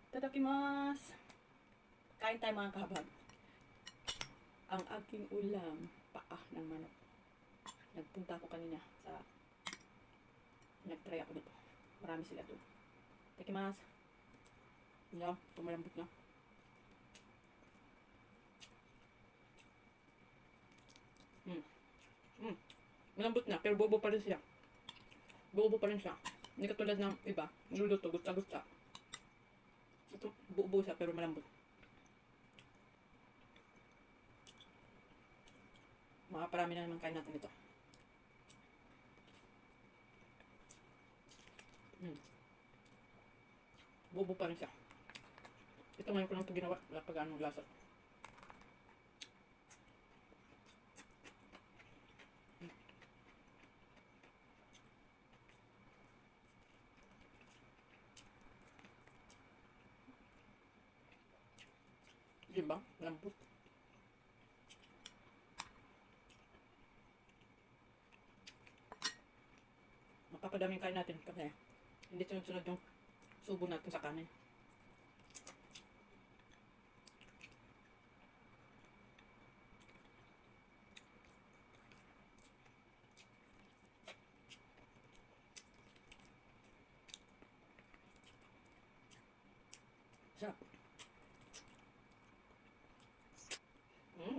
Tadakimasu! Kain tayo mga kabag. Ang aking ulam, paa ng manok. Nagpunta ako kanina sa... Nag-try ako dito. Marami sila doon. Tadakimasu! Yan, tumalambot na. Malambot na, pero bobo pa rin siya. Bobo pa rin siya. Hindi katulad ng iba, niluluto, gutsa-gutsa. Ito, buo-buo siya, pero malambot. Makaparami na naman kain natin ito. Bobo pa rin siya. Ito ngayon ko lang ito ginawa. Wala pag anong lasa. Diba? Lambot. Mapapadaming kain natin kasi hindi sunod-sunod yung subo natin sa kanin. Sarap.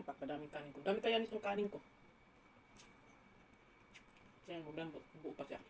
Papadaming kanin ko. Dami kaya nitong kanin ko. Kasi buo pa siya.